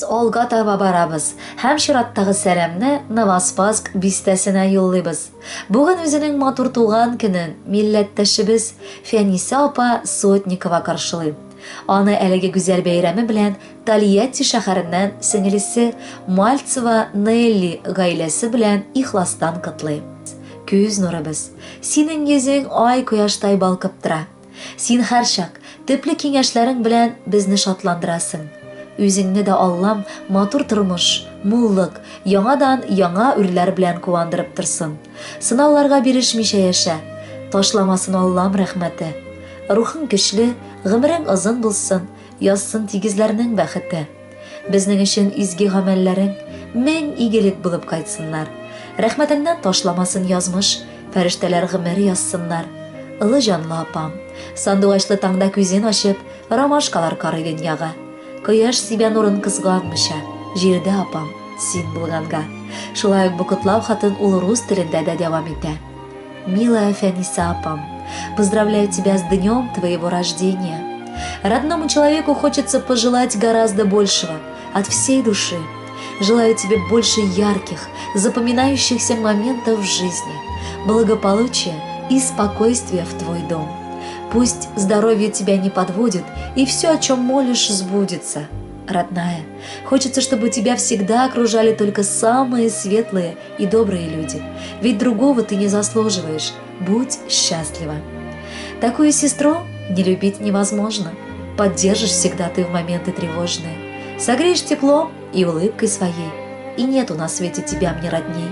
алга таба барабыз һәм чираттагы сәламне Новоспасск бистәсенә юллыйбыз. Бүген үзенең матур туган көнен милләттәшебез Фәниса апа Сотникова каршылый. Аны әлеге гүзәл бәйрәме белән Тольятти шәһәреннән сеңлесе Мальцева Нелли гаиләсе белән ихластан котлый. Күз нурыбыз, синең йөзең ай кояштай балкып тора. Син һәрчак төпле киңәшләрең белән безне шатландырасың. Үзеңне дә Аллам матур тормыш, муллык, яңадан яңа үрләр белән куандырып торсын. Сынауларга бирешмичә яшә. Ташламасын Аллам рәхмәте. Рухың көчле, гомерең озын булсын, язсын тигезләрнең бәхете. Безнең өчен изге гамәлләрең мең игелек булып кайтсыннар. Рәхмәтеңнән ташламасын язмыш, фәрештәләр гомер язсыннар. Ылы җанлы апам, сандугачлы таңда күзен ачып, ромашкалар карый дөньяга. Кояш сибә нурын кызганмыйча, җирдә апам, син булганга. Шулай ук бу котлау хатын ул рус телендә дә дәвам итә. Милая Фәниса апам, поздравляю тебя с днем твоего рождения. Родному человеку хочется пожелать гораздо большего, от всей души. Желаю тебе больше ярких, запоминающихся моментов в жизни, благополучия и спокойствия в твой дом. Пусть здоровье тебя не подводит, и все, о чем молишь, сбудется. Родная, хочется, чтобы тебя всегда окружали только самые светлые и добрые люди, ведь другого ты не заслуживаешь. Будь счастлива. Такую сестру не любить невозможно. Поддержишь всегда ты в моменты тревожные. Согреешь теплом и улыбкой своей. И нету на свете тебя мне родней.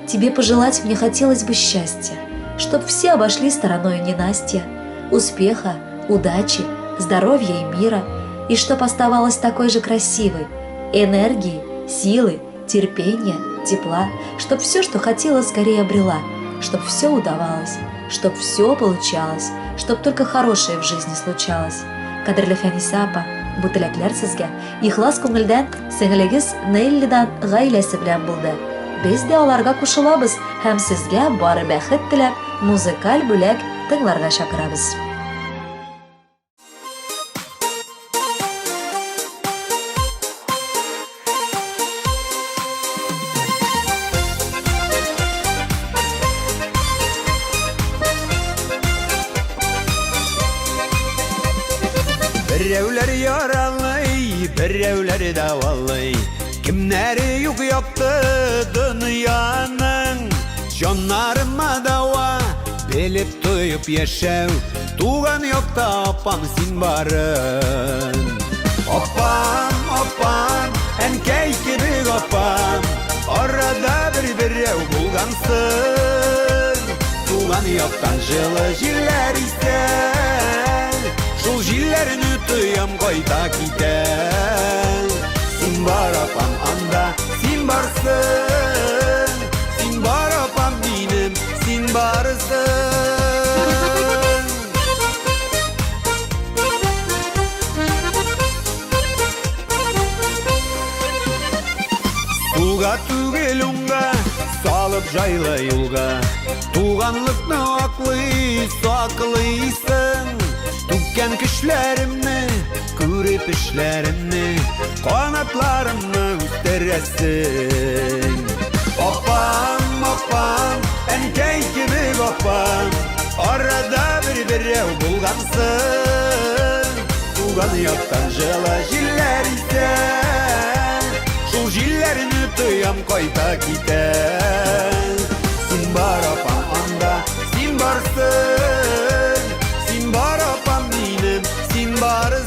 Тебе пожелать мне хотелось бы счастья, чтоб все обошли стороной ненастья, успеха, удачи, здоровья и мира, и чтоб оставалась такой же красивой, энергии, силы, терпения, тепла, чтоб все, что хотела, скорее обрела, чтоб все удавалось, чтоб все получалось, чтоб только хорошее в жизни случалось. Кадерле Фәниса апа, бу теләкләр сезгә ихлас күңелдән сеңлегез Неллидан гаиләсе белән булды. Без дә аларга кушылабыз һәм сезгә бары бәхет теләп, музыкаль бүләк тыңларга чакырабыз. Берәүләр яралый, берәүләр давалый. Кемнәре юк якты дөньяның. Җаннарыма дава, белеп тоеп яшәү. Туган якта апам син барын. Апам, апам, әнкәй кебек апам. Арада берәү булгансың. Туган яктан җылы җилләр исә. Шул җилләрне тоям кайта китәм. Син бар апам анда, син барсың. Син бар апам минем, син барсың. Суга түгел уңга, салып жайлы юлга. Туганлыкны аклый, саклыйсың. Түккән көчләремне, күреп эшләремне, канатларымны үстерәсең. Апам, апам, әнкәй кебек апам. Арада берәү булгансың. Туган яктан җылы җилләр исә. Шул җилләрне тоям кайта китәм. Син бар апам анда, син барсың. Син бар апам минем, син барсың.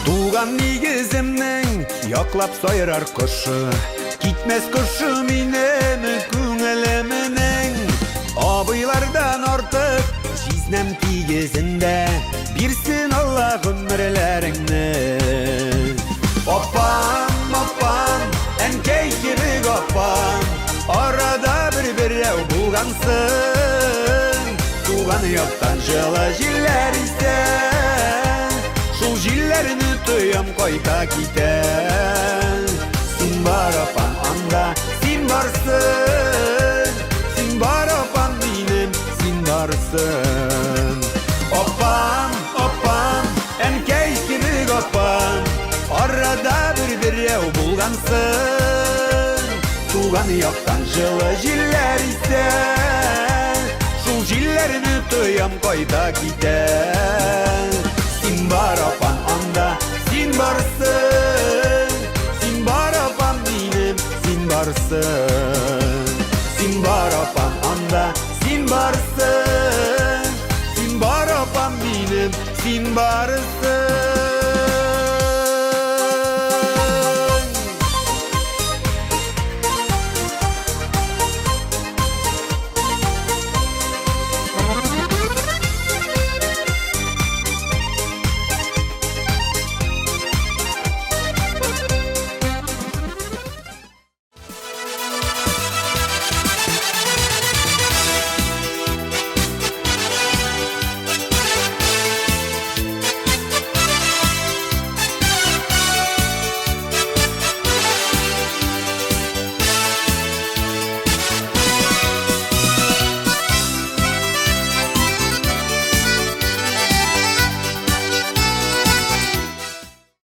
Туган нигеземнең яклап сайрар кошы. Китмәс кошы минем күңелемнең. Абыйлардан артык җизнәм тигезендә. Бирсен Алла гомерләреңне. Апам, апам, әнкәй кебек апам. Арада берәү булгансың. Туган яктан җылы җилләр исә. Шул җилләрне tuyam koyta kiten. Sin var apam anda, sin varsın. Sin var apam benim, sin varsın. Opam, opam, en keykirik opam. Arada bir ev bulgansın. Tuğan yoktan жылы jiller ise. Şul jillerini tuyam koyta kiten. Sin var opam anda, sin varsın. Sin var opam benim, sin varsın. Sin var opam anda, sin varsın. Sin var opam benim, sin varsın.